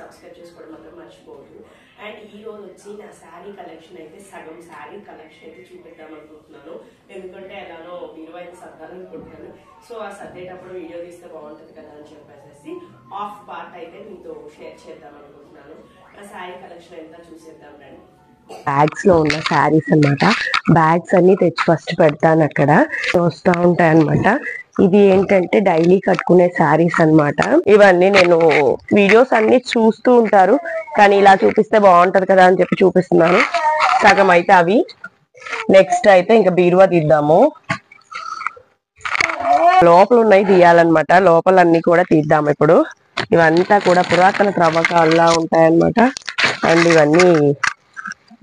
Subscribe చేసుకోవడం మాత్రం మర్చిపోవద్దు. అండ్ ఈ రోజు వచ్చి నా శారీ కలెక్షన్ అయితే సగం శారీ కలెక్షన్ అయితే చూపిద్దాం అనుకుంటున్నాను. ఎందుకంటే ఎలానో బీరువా అయితే సర్దాలనుకుంటున్నాను. సో ఆ సర్దేటప్పుడు వీడియో తీస్తే బాగుంటుంది కదా అని చెప్పేసి హాఫ్ పార్ట్ అయితే మీతో షేర్ చేద్దాం అనుకుంటున్నాను. నా శారీ కలెక్షన్ ఎంత చూసేద్దాం రండి. బ్యాగ్స్ లో ఉన్న శారీస్ అన్నమాట. బ్యాగ్స్ అన్ని తెచ్చి ఫస్ట్ పెడతాను, అక్కడ వస్తూ ఉంటాయి అనమాట. ఇది ఏంటంటే డైలీ కట్టుకునే శారీస్ అన్నమాట. ఇవన్నీ నేను వీడియోస్ అన్ని చూస్తూ ఉంటారు, కానీ ఇలా చూపిస్తే బాగుంటది కదా అని చెప్పి చూపిస్తున్నాను. సగం అయితే అవి. నెక్స్ట్ అయితే ఇంకా బీరువా తీద్దాము. లోపల ఉన్నాయి తీయాలన్నమాట. లోపలన్నీ కూడా తీద్దాము ఇప్పుడు. ఇవంతా కూడా పురాతన త్రవ్వకాల్లా ఉంటాయన్నమాట. అండ్ ఇవన్నీ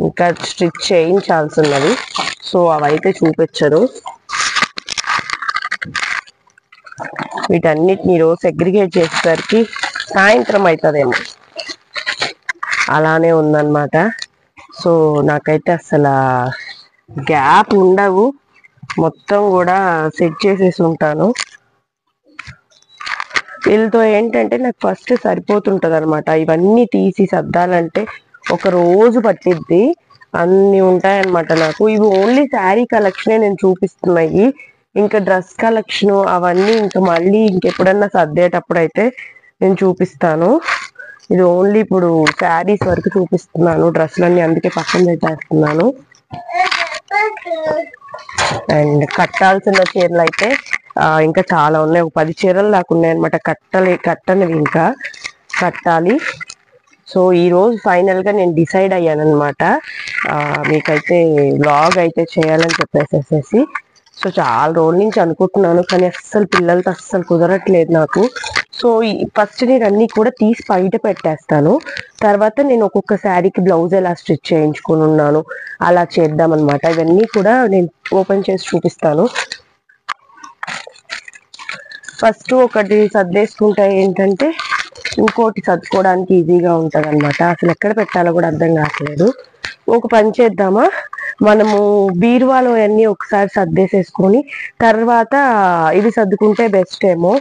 ఇంకా స్టిచ్ చేయించాల్సి ఉన్నది. సో అవైతే చూపించరు. వీటన్నిటిని రోజు సెగ్రిగేట్ చేసేసరికి సాయంత్రం అవుతుందేమో. అలానే ఉందన్నమాట. సో నాకైతే అసలు గ్యాప్ ఉండవు, మొత్తం కూడా సెట్ చేసేసి ఉంటాను. వీళ్ళతో ఏంటంటే నాకు ఫస్ట్ సరిపోతుంటది అనమాట. ఇవన్నీ తీసి సర్దాలంటే ఒక రోజు పట్టిద్ది, అన్ని ఉంటాయన్నమాట నాకు. ఇవి ఓన్లీ శారీ కలెక్షనే నేను చూపిస్తున్నాయి. ఇంకా డ్రెస్ కలెక్షన్ అవన్నీ ఇంకా మళ్ళీ ఇంకెప్పుడన్నా సర్దేటప్పుడు అయితే నేను చూపిస్తాను. ఇది ఓన్లీ ఇప్పుడు శారీస్ వరకు చూపిస్తున్నాను. డ్రెస్సులన్నీ అందుకే పక్కన పెట్టేస్తున్నాను. అండ్ కట్టాల్సిన చీరలు అయితే ఇంకా చాలా ఉన్నాయి. ఒక 10 చీరలు దాకా ఉన్నాయన్నమాట. కట్టనివి ఇంకా కట్టాలి. సో ఈ రోజు ఫైనల్ గా నేను డిసైడ్ అయ్యాను అనమాట. మీకైతే వ్లాగ్ అయితే చేయాలని చెప్పేసేసి. సో చాలా రోజుల నుంచి అనుకుంటున్నాను, కానీ అస్సలు పిల్లలతో అస్సలు కుదరట్లేదు నాకు. సో ఫస్ట్ నేను అన్ని కూడా తీసి బయట పెట్టేస్తాను. తర్వాత నేను ఒక్కొక్క శారీకి బ్లౌజ్ ఎలా స్టిచ్ చేయించుకుని ఉన్నాను అలా చేద్దాం అనమాట. ఇవన్నీ కూడా నేను ఓపెన్ చేసి చూపిస్తాను. ఫస్ట్ ఒకటి సర్దేసుకుంటే ఏంటంటే ఇంకోటి సర్దుకోవడానికి ఈజీగా ఉంటుంది అనమాట. అసలు ఎక్కడ పెట్టాలో కూడా అర్థం కావట్లేదు. ఒక పని చేద్దామా, మనము బీరువాలో అన్నీ ఒకసారి సర్దేసేసుకొని తర్వాత ఇవి సర్దుకుంటే బెస్ట్ ఏమో.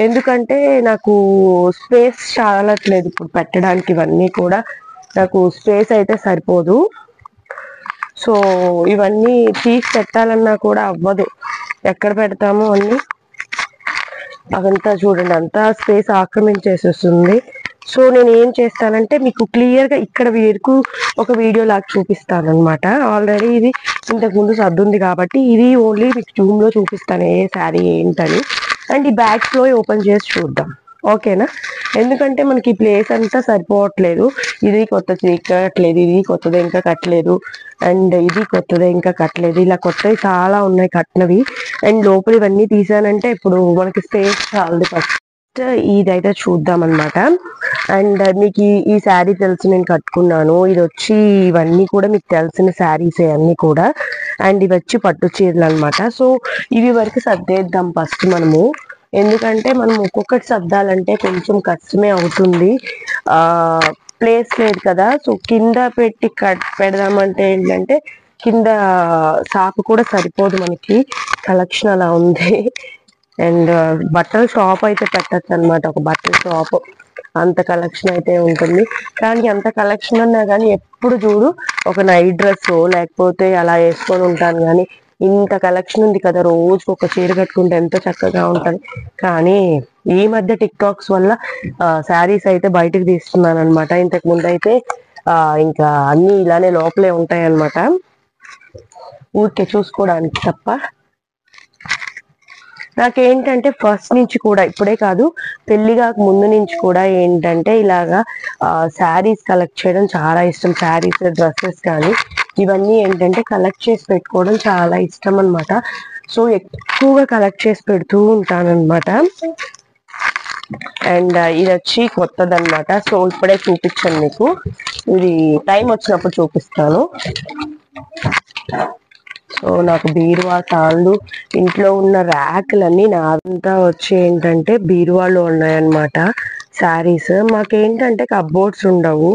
ఎందుకంటే నాకు స్పేస్ చాలట్లేదు ఇప్పుడు పెట్టడానికి. ఇవన్నీ కూడా నాకు స్పేస్ అయితే సరిపోదు. సో ఇవన్నీ తీసి పెట్టాలన్నా కూడా అవ్వదు. ఎక్కడ పెడతాము అన్నీ, అదంతా చూడండి అంతా స్పేస్ ఆక్రమించేసేస్తుంది. సో నేను ఏం చేస్తానంటే మీకు క్లియర్ గా ఇక్కడ వరకు ఒక వీడియో లాగా చూపిస్తాను అనమాట. ఆల్రెడీ ఇది ఇంతకు ముందు సర్దుంది కాబట్టి ఇది ఓన్లీ మీకు జూమ్ లో చూపిస్తాను ఏ శారీ ఏంటని. అండ్ ఈ బ్యాగ్స్ లో ఓపెన్ చేసి చూద్దాం, ఓకేనా? ఎందుకంటే మనకి ఈ ప్లేస్ అంతా సరిపోవట్లేదు. ఇది కొత్తది కట్టలేదు, ఇది కొత్తది ఇంకా కట్టలేదు, అండ్ ఇది కొత్తది ఇంకా కట్టలేదు. ఇలా కొత్తవి చాలా ఉన్నాయి కట్టినవి. అండ్ లోపల ఇవన్నీ తీసానంటే ఇప్పుడు మనకి స్పేస్ చాలదు. ఫస్ట్ ఇదైతే చూద్దాం అనమాట. అండ్ మీకు ఈ శారీ తెలుసు, నేను కట్టుకున్నాను. ఇది వచ్చి ఇవన్నీ కూడా మీకు తెలిసిన శారీస్ అన్ని కూడా. అండ్ ఇవి వచ్చి పట్టు చీరలు అనమాట. సో ఇవి వరకు సర్దేద్దాం ఫస్ట్ మనము. ఎందుకంటే మనం ఒక్కొక్కటి సర్దాలంటే కొంచెం కష్టమే అవుతుంది. ప్లేస్ లేదు కదా. సో కింద పెట్టి పెడదామంటే ఏంటంటే కింద సాపు కూడా సరిపోదు మనకి. కలెక్షన్ అలా ఉంది. అండ్ బట్టల షాప్ అయితే పెట్టచ్చు అనమాట. ఒక బట్టల షాప్ అంత కలెక్షన్ అయితే ఉంటుంది. కానీ అంత కలెక్షన్ అన్నా కానీ ఎప్పుడు చూడు ఒక నైట్ డ్రెస్ లేకపోతే అలా వేసుకొని ఉంటాను. కానీ ఇంత కలెక్షన్ ఉంది కదా, రోజుకి ఒక చీర కట్టుకుంటే ఎంతో చక్కగా ఉంటుంది. కానీ ఈ మధ్య టిక్ టాక్స్ వల్ల శారీస్ అయితే బయటకు తీస్తున్నాను అనమాట. ఇంతకు ముందు అయితే ఇంకా అన్ని ఇలానే లోపలే ఉంటాయి అన్నమాట, ఊరికే చూసుకోవడానికి తప్ప. నాకేంటంటే ఫస్ట్ నుంచి కూడా, ఇప్పుడే కాదు పెళ్లి కాక ముందు నుంచి కూడా ఏంటంటే ఇలాగా శారీస్ కలెక్ట్ చేయడం చాలా ఇష్టం. శారీస్, డ్రెస్సెస్ కానీ ఇవన్నీ ఏంటంటే కలెక్ట్ చేసి పెట్టుకోవడం చాలా ఇష్టం అనమాట. సో ఎక్కువగా కలెక్ట్ చేసి పెడుతూ ఉంటాను అనమాట. అండ్ ఇది వచ్చి కొత్తదన్నమాట. సో ఇప్పుడే చూపించాను మీకు, ఇది టైం వచ్చినప్పుడు చూపిస్తాను. సో నాకు బీరువా తాళ్ళు, ఇంట్లో ఉన్న ర్యాకులన్నీ నాదంతా వచ్చి ఏంటంటే బీరువాలో ఉన్నాయన్నమాట. శారీస్ మాకేంటంటే కప్బోర్డ్స్ ఉండవు,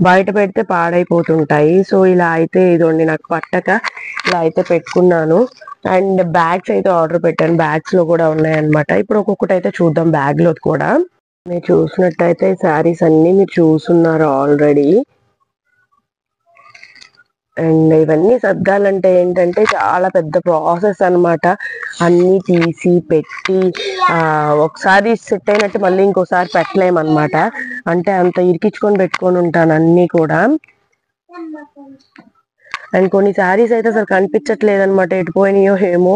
బయట పెడితే పాడైపోతుంటాయి. సో ఇలా అయితే ఇదండి నాకు పట్టక ఇలా అయితే పెట్టుకున్నాను. అండ్ బ్యాగ్స్ అయితే ఆర్డర్ పెట్టాను, బ్యాగ్స్ లో కూడా ఉన్నాయన్నమాట. ఇప్పుడు ఒక్కొక్కటి అయితే చూద్దాం బ్యాగ్ లో కూడా. మీరు చూసినట్టయితే శారీస్ అన్ని మీరు చూస్తున్నారు ఆల్రెడీ. అండ్ ఇవన్నీ సర్దాలంటే ఏంటంటే చాలా పెద్ద ప్రాసెస్ అన్నమాట. అన్ని తీసి పెట్టి ఒకసారి సెట్ అయినట్టు మళ్ళీ ఇంకోసారి పెట్టలేమన్నమాట. అంటే అంత ఇరికించుకొని పెట్టుకొని ఉంటాను అన్ని కూడా. అండ్ కొన్ని శారీస్ అయితే అసలు కనిపించట్లేదు అనమాట, ఎటుపోయినాయో ఏమో.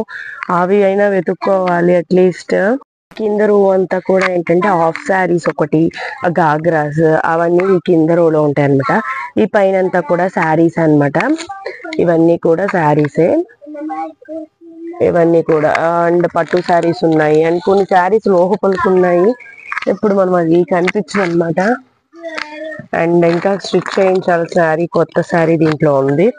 అవి అయినా వెతుక్కోవాలి అట్లీస్ట్. కింద రో అంతా కూడా ఏంటంటే హాఫ్ శారీస్, ఒకటి గాగ్రాస్, అవన్నీ ఈ కింద రోలో ఉంటాయి అనమాట. ఈ పైన అంతా కూడా శారీస్ అన్నమాట. ఇవన్నీ కూడా శారీసే ఇవన్నీ కూడా. అండ్ పట్టు శారీస్ ఉన్నాయి, అండ్ కొన్ని శారీస్ లోహపలుకు ఉన్నాయి. ఇప్పుడు మనం అది కనిపించదు అనమాట. అండ్ ఇంకా స్టిచ్ చేయించాలి శారీ, కొత్త శారీ దీంట్లో ఉంది.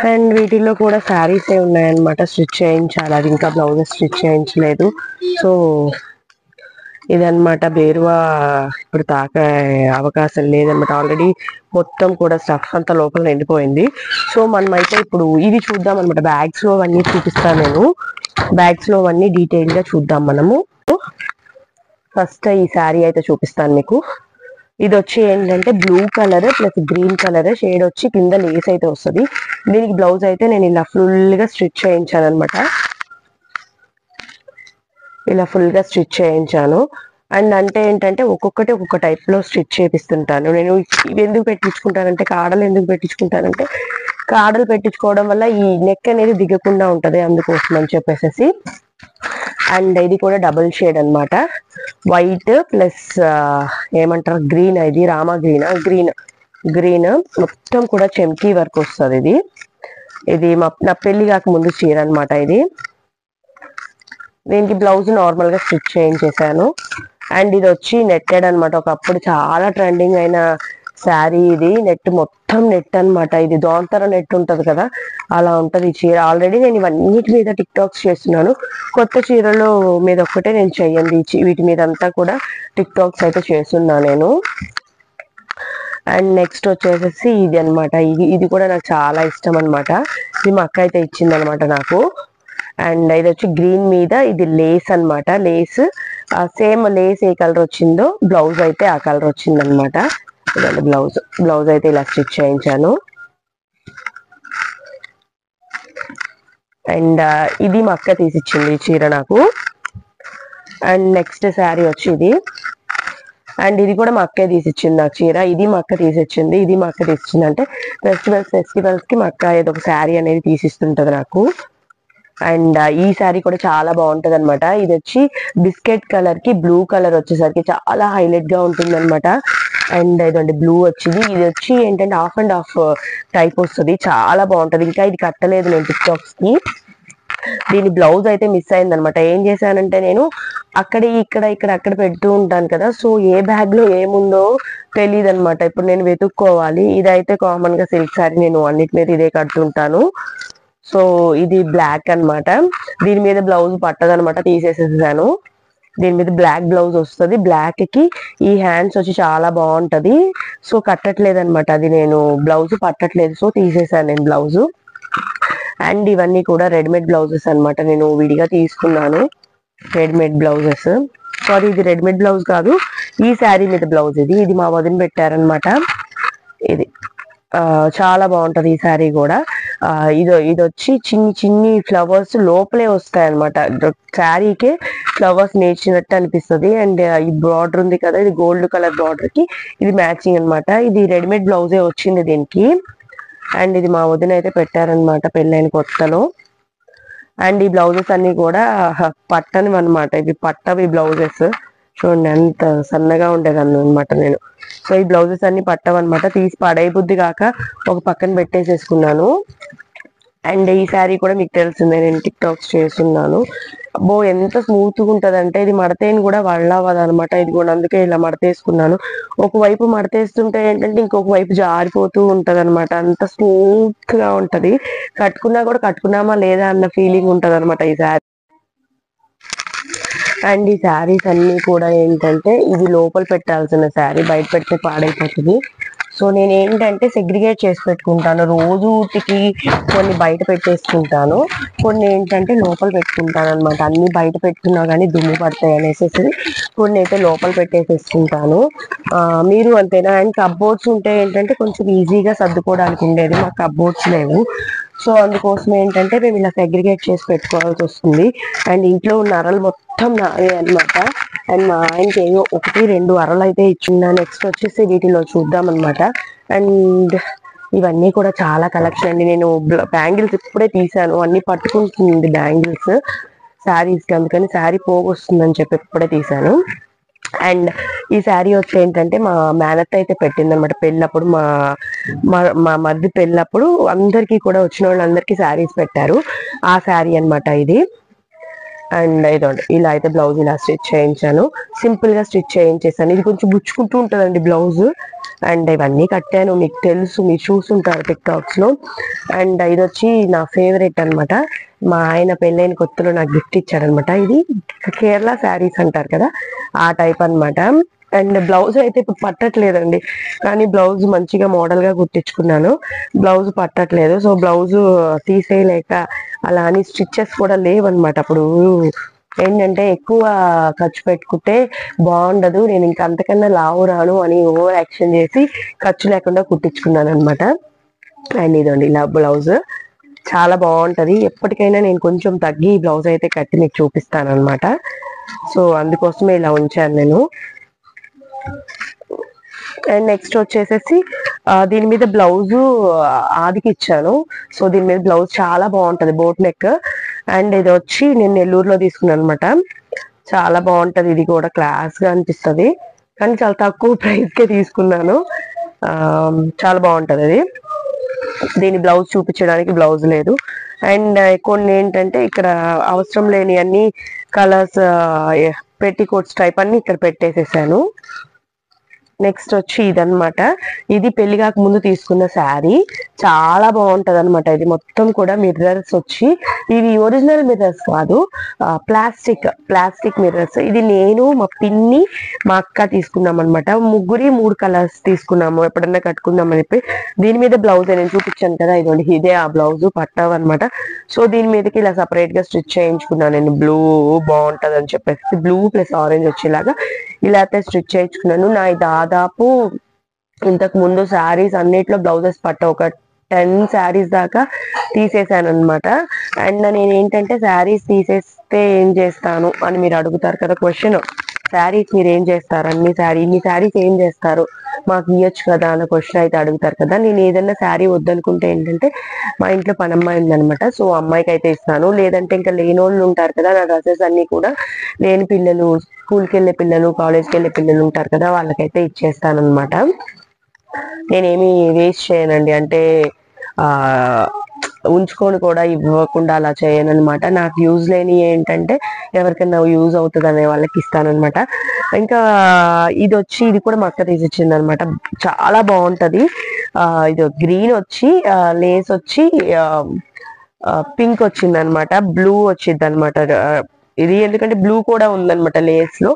అండ్ వీటిల్లో కూడా శారీసే ఉన్నాయన్నమాట స్టిచ్ చేయించాలి. అది ఇంకా బ్లౌజెస్ స్టిచ్ చేయించలేదు. సో ఇదన్నమాట. బేరువా ఇప్పుడు తాకే అవకాశం లేదన్నమాట. ఆల్రెడీ మొత్తం కూడా స్టఫ్ అంతా లోపల నిండిపోయింది. సో మనమైతే ఇప్పుడు ఇవి చూద్దాం అనమాట. బ్యాగ్స్ లో అవన్నీ చూపిస్తాను నేను. బ్యాగ్స్ లో అవన్నీ డీటెయిల్ గా చూద్దాం మనము. ఫస్ట్ ఈ శారీ అయితే చూపిస్తాను మీకు. ఇది వచ్చి ఏంటంటే blue colour plus green colour shade వచ్చి కింద లేస్ అయితే వస్తుంది. దీనికి బ్లౌజ్ అయితే నేను ఇలా ఫుల్ గా స్టిచ్ చేయించాను అనమాట. ఇలా ఫుల్ గా స్టిచ్ చేయించాను. అండ్ అంటే ఏంటంటే ఒక్కొక్కటి ఒక్కొక్క టైప్ లో స్టిచ్ చేపిస్తుంటాను నేను. ఇవి ఎందుకు పెట్టించుకుంటానంటే, కాడలు ఎందుకు పెట్టించుకుంటానంటే, కాడలు పెట్టించుకోవడం వల్ల ఈ నెక్ అనేది దిగకుండా ఉంటది, అందుకోసం అని చెప్పేసి. అండ్ ఇది కూడా డబుల్ షేడ్ అన్నమాట. వైట్ ప్లస్ ఏమంటారు గ్రీన్, ఇది రామా గ్రీన్ మొత్తం కూడా చెంకీ వర్క్ వస్తుంది. ఇది నా పెళ్లి కాక ముందు చీర అనమాట ఇది. దీనికి బ్లౌజ్ నార్మల్ గా స్టిచ్ చేయించేసాను. అండ్ ఇది వచ్చి నెట్టెడ్ అనమాట. ఒకప్పుడు చాలా ట్రెండింగ్ అయిన శారీ ఇది. నెట్ మొత్తం నెట్ అనమాట. ఇది దోంతర నెట్ ఉంటది కదా, అలా ఉంటది ఈ చీర. ఆల్రెడీ నేను ఇవన్నిటి మీద టిక్ టాక్స్ చేస్తున్నాను. కొత్త చీరలు మీద ఒక్కటే నేను చెయ్యండి, వీటి మీద అంతా కూడా టిక్ టాక్స్ అయితే చేస్తున్నాను నేను. అండ్ నెక్స్ట్ వచ్చేసేసి ఇది అనమాట. ఇది కూడా నాకు చాలా ఇష్టం అనమాట. ఇది మా అక్క అయితే ఇచ్చింది అనమాట నాకు. అండ్ ఇది వచ్చి గ్రీన్ మీద ఇది లేస్ అనమాట. లేస్ సేమ్ లేస్ ఏ కలర్ వచ్చిందో బ్లౌజ్ అయితే ఆ కలర్ వచ్చింది అనమాట. ఇదండి బ్లౌజ్ అయితే ఇలా స్టిచ్ చేయించాను. అండ్ ఇది మా అక్క తీసిచ్చింది ఈ చీర నాకు. అండ్ నెక్స్ట్ శారీ వచ్చి ఇది. అండ్ ఇది కూడా మా అక్కే తీసిచ్చింది నాకు చీర. ఇది మా అక్క తీసిచ్చింది. ఇది మా అక్క తీసిచ్చింది అంటే ఫెస్టివల్స్ కి మా అక్క ఏదో ఒక శారీ అనేది తీసిస్తుంటది నాకు. అండ్ ఈ శారీ కూడా చాలా బాగుంటది అనమాట. ఇది వచ్చి బిస్కెట్ కలర్ కి బ్లూ కలర్ వచ్చేసరికి చాలా హైలైట్ గా ఉంటుంది అనమాట. అండ్ ఇదండి బ్లూ వచ్చింది. ఇది వచ్చి ఏంటంటే హాఫ్ అండ్ హాఫ్ టైప్ వస్తుంది, చాలా బాగుంటది. ఇంకా ఇది కట్టలేదు నేను టిక్ టాక్స్ కి. దీని బ్లౌజ్ అయితే మిస్ అయింది అనమాట. ఏం చేశానంటే నేను అక్కడ పెడుతూ ఉంటాను కదా, సో ఏ బ్యాగ్ లో ఏముందో తెలియదు అనమాట. ఇప్పుడు నేను వెతుక్కోవాలి. ఇదైతే కామన్ గా సిల్క్ శారీ, నేను అన్నిటి మీద ఇదే కడుతుంటాను. సో ఇది బ్లాక్ అన్నమాట. దీని మీద బ్లౌజ్ పట్టదనమాట, తీసేసేసాను. దీని మీద బ్లాక్ బ్లౌజ్ వస్తుంది. బ్లాక్ కి ఈ హ్యాండ్స్ వచ్చి చాలా బాగుంటది. సో కట్టట్లేదు అనమాట, అది నేను బ్లౌజ్ పట్టట్లేదు, సో తీసేసాను నేను బ్లౌజ్. అండ్ ఇవన్నీ కూడా రెడీమేడ్ బ్లౌజెస్ అన్నమాట. నేను విడిగా తీసుకున్నాను రెడీమేడ్ బ్లౌజెస్. సారీ, ఇది రెడీమేడ్ బ్లౌజ్ కాదు, ఈ శారీ మీద బ్లౌజ్. ఇది మా వదిన పెట్టారనమాట. ఇది చాలా బాగుంటది ఈ శారీ కూడా. ఇది వచ్చి చిన్ని ఫ్లవర్స్ లోపలే వస్తాయి అనమాట. శారీకే ఫ్లవర్స్ నేర్చినట్టు అనిపిస్తుంది. అండ్ ఈ బార్డర్ ఉంది కదా, ఇది గోల్డ్ కలర్ బార్డర్ కి ఇది మ్యాచింగ్ అనమాట. ఇది రెడీమేడ్ బ్లౌజే వచ్చింది దీనికి. అండ్ ఇది మా వదిన అయితే పెట్టారనమాట పెళ్ళైన కొత్తలో. అండ్ ఈ బ్లౌజెస్ అన్ని కూడా పట్టనివి అనమాట. ఇవి పట్టవి బ్లౌజెస్. చూడండి ఎంత సన్నగా ఉండేదాన్ని అనమాట నేను. సో ఈ బ్లౌజెస్ అన్ని పట్టవన్నమాట. తీసి పడే బుద్ధి కాక ఒక పక్కన పెట్టేసేసుకున్నాను. అండ్ ఈ శారీ కూడా మీకు తెలిసిందే, నేను టిక్ టాక్స్ చేస్తున్నాను. అబ్బో ఎంత స్మూత్ గా ఉంటది అంటే, ఇది మడతేని కూడా వళ్ళవదు అనమాట. ఇది కూడా అందుకే ఇలా మడతేసుకున్నాను. ఒకవైపు మడతేస్తుంటే ఏంటంటే ఇంకొక వైపు జారిపోతూ ఉంటది అనమాట. అంత స్మూత్ గా ఉంటది. కట్టుకున్నా కూడా కట్టుకున్నామా లేదా అన్న ఫీలింగ్ ఉంటది అనమాట ఈ శారీ. అండ్ ఈ శారీస్ అన్ని కూడా ఏంటంటే ఇది లోపల పెట్టాల్సిన శారీ, బయట పెడితే పాడైపోతుంది. సో సో నేను ఏంటంటే సెగ్రిగేట్ చేసి పెట్టుకుంటాను, రోజుకి కొన్ని బయట పెట్టేసుకుంటాను, కొన్ని ఏంటంటే లోపల పెట్టుకుంటాను అనమాట. అన్ని బయట పెట్టుకున్నా కానీ దుమ్ము పడతాయి అనేసి కొన్ని అయితే లోపల పెట్టేసేసుకుంటాను. మీరు అంతేనా? అండ్ కప్బోర్డ్స్ ఉంటే ఏంటంటే కొంచెం ఈజీగా సర్దుకోవడానికి ఉండేది, మాకు కప్బోర్డ్స్ లేవు. సో అందుకోసం ఏంటంటే మేము ఇలా సెగ్రిగేట్ చేసి పెట్టుకోవాల్సి వస్తుంది. అండ్ ఇంట్లో ఉన్న అరలు మొత్తం నావే అనమాట. అండ్ మా ఆయనకి ఏవో 1-2 అరలు అయితే ఇచ్చిందా. నెక్స్ట్ వచ్చేసి వీటిలో చూద్దాం అనమాట. అండ్ ఇవన్నీ కూడా చాలా కలెక్షన్ అండి. నేను బ్యాంగిల్స్ ఇప్పుడే తీసాను, అన్ని పట్టుకుంటుంది బ్యాంగిల్స్ శారీస్కి, అందుకని శారీ పోగొస్తుందని చెప్పి ఇప్పుడే తీసాను. అండ్ ఈ శారీ వచ్చి ఏంటంటే మా మేనత్త అయితే పెట్టింది అనమాట పెళ్ళప్పుడు, మా మరిది పెళ్ళప్పుడు అందరికీ కూడా వచ్చిన వాళ్ళందరికీ శారీస్ పెట్టారు, ఆ శారీ అనమాట ఇది. అండ్ ఇదండి ఇలా అయితే బ్లౌజ్ ఇలా స్టిచ్ చేయించాను, సింపుల్ గా స్టిచ్ చేయించేసాను. ఇది కొంచెం గుచ్చుకుంటూ ఉంటుందండి బ్లౌజ్. అండ్ ఇవన్నీ కట్టాను, మీకు తెలుసు, మీరు చూస్తుంటారు టిక్టాక్స్ లో. అండ్ ఇది వచ్చి నా ఫేవరెట్ అనమాట, మా ఆయన పెళ్ళైన కొత్తలో నాకు గిఫ్ట్ ఇచ్చాడనమాట. ఇది కేరళ శారీస్ అంటారు కదా, ఆ టైప్ అనమాట. అండ్ బ్లౌజ్ అయితే ఇప్పుడు పట్టట్లేదండి, కానీ బ్లౌజ్ మంచిగా మోడల్ గా కుట్టించుకున్నాను, బ్లౌజ్ పట్టట్లేదు. సో బ్లౌజ్ తీసేయలేక అలా అని స్టిచ్చెస్ కూడా లేవన్నమాట. అప్పుడు ఏంటంటే ఎక్కువ ఖర్చు పెట్టుకుంటే బాగుండదు, నేను ఇంకా అంతకన్నా లావు రాను అని ఓవర్ యాక్షన్ చేసి ఖర్చు లేకుండా కుట్టించుకున్నాను అనమాట. అండ్ ఇదండి ఇలా బ్లౌజ్ చాలా బాగుంటది. ఎప్పటికైనా నేను కొంచెం తగ్గి బ్లౌజ్ అయితే కట్టి మీకు చూపిస్తాను అనమాట. సో అందుకోసమే ఇలా ఉంచాను నేను. అండ్ నెక్స్ట్ వచ్చేసేసి దీని మీద బ్లౌజ్ ఆదికి ఇచ్చాను. సో దీని మీద బ్లౌజ్ చాలా బాగుంటది, బోట్ నెక్. అండ్ ఇది వచ్చి నేను నెల్లూరులో తీసుకున్నాను అనమాట, చాలా బాగుంటది, ఇది కూడా క్లాస్ గా అనిపిస్తుంది, కానీ చాలా తక్కువ ప్రైస్ కే తీసుకున్నాను. చాలా బాగుంటది అది. దీని బ్లౌజ్ చూపించడానికి బ్లౌజ్ లేదు. అండ్ కొన్ని ఏంటంటే ఇక్కడ అవసరం లేని అన్ని కలర్స్ పెట్టికోట్స్ టైప్ అన్ని ఇక్కడ పెట్టేసేసాను. నెక్స్ట్ వచ్చి ఇదనమాట, ఇది పెళ్లి కాక ముందు తీసుకున్న శారీ, చాలా బాగుంటది అనమాట. ఇది మొత్తం కూడా మిర్రర్స్ వచ్చి, ఇవి ఒరిజినల్ మిర్రర్స్ కాదు, ప్లాస్టిక్ మిర్రర్స్. ఇది నేను, మా పిన్ని, మా అక్క తీసుకున్నాం అనమాట. ముగ్గురి 3 కలర్స్ తీసుకున్నాము, ఎప్పుడన్నా కట్టుకుందామని చెప్పి. దీని మీద బ్లౌజ్ నేను చూపించాను కదా, ఇదండి, ఇదే ఆ బ్లౌజ్ పట్టావు అనమాట. సో దీని మీదకి ఇలా సపరేట్ గా స్టిచ్ చేయించుకున్నాను నేను, బ్లూ బాగుంటది అని చెప్పేసి బ్లూ ప్లస్ ఆరెంజ్ వచ్చేలాగా ఇలా అయితే స్టిచ్ చేయించుకున్నాను. నా దాదాపు ఇంతకు ముందు శారీస్ అన్నిట్లో బ్లౌజెస్ పట్ట ఒక 10 శారీస్ దాకా తీసేసాను అనమాట. అండ్ నేను ఏంటంటే శారీస్ తీసేస్తే ఏం చేస్తాను అని మీరు అడుగుతారు కదా క్వశ్చన్, శారీస్ మీరు ఏం చేస్తారు, ఇన్ని శారీస్ ఏం చేస్తారు, మాకు ఇవ్వచ్చు కదా అన్న క్వశ్చన్ అయితే అడుగుతారు కదా. నేను ఏదైనా శారీ వద్దనుకుంటే ఏంటంటే మా ఇంట్లో పనమ్మాయి ఉందనమాట, సో అమ్మాయికి అయితే ఇస్తాను. లేదంటే ఇంకా లేనోళ్ళు ఉంటారు కదా, నా డ్రెస్సెస్ అన్ని కూడా లేని పిల్లలు, స్కూల్కి వెళ్ళే పిల్లలు, కాలేజ్కి వెళ్ళే పిల్లలు ఉంటారు కదా, వాళ్ళకైతే ఇచ్చేస్తాను అనమాట. నేనేమి వేస్ట్ చేయనండి, అంటే ఉంచుకొని కూడా ఇవ్వకుండా అలా చేయను అనమాట. నాకు యూజ్ లేని ఏంటంటే ఎవరికైనా యూజ్ అవుతుంది అనే వాళ్ళకి ఇస్తానమాట. ఇంకా ఇది కూడా మా అక్క తీసిచ్చింది అనమాట, చాలా బాగుంటది. ఇది గ్రీన్ వచ్చి లేస్ వచ్చి పింక్ వచ్చింది అనమాట, బ్లూ వచ్చింది అనమాట. ఇది ఎందుకంటే బ్లూ కూడా ఉందనమాట లేస్ లో.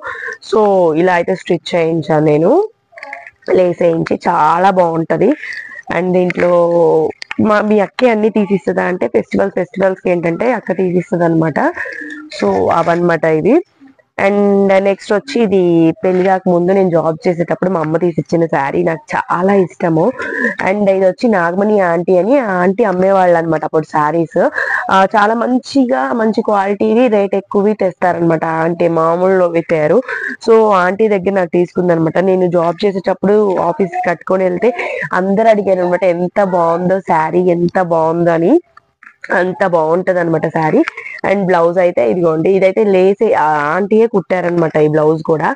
సో ఇలా అయితే స్టిచ్ చేయించాను నేను, లేస్ వేయించి, చాలా బాగుంటది. అండ్ దీంట్లో మీ అక్కే అన్ని తీసిస్తుందా అంటే ఫెస్టివల్స్ కి ఏంటంటే అక్క తీసిస్తుంది అనమాట. సో అవన్నమాట ఇది. అండ్ నెక్స్ట్ వచ్చి ఇది పెళ్లి కాక ముందు నేను జాబ్ చేసేటప్పుడు మా అమ్మ తీసిచ్చిన శారీ, నాకు చాలా ఇష్టము. అండ్ ఇది వచ్చి నాగమణి ఆంటీ అని, ఆ ఆంటీ అమ్మేవాళ్ళు అనమాట అప్పుడు శారీస్, చాలా మంచి క్వాలిటీవి, రేట్ ఎక్కువ తెస్తారనమాట. ఆంటీ మామూలు తయారు. సో ఆంటీ దగ్గర నాకు తీసుకుందనమాట. నేను జాబ్ చేసేటప్పుడు ఆఫీస్ కట్టుకొని వెళ్తే అందరు అడిగారు అనమాట, ఎంత బాగుందో శారీ, ఎంత బాగుందో అని. అంత బాగుంటది అనమాట శారీ. అండ్ బ్లౌజ్ అయితే ఇదిగోండి, ఇదైతే లేస్ ఆంటీయే కుట్టారనమాట ఈ బ్లౌజ్ కూడా.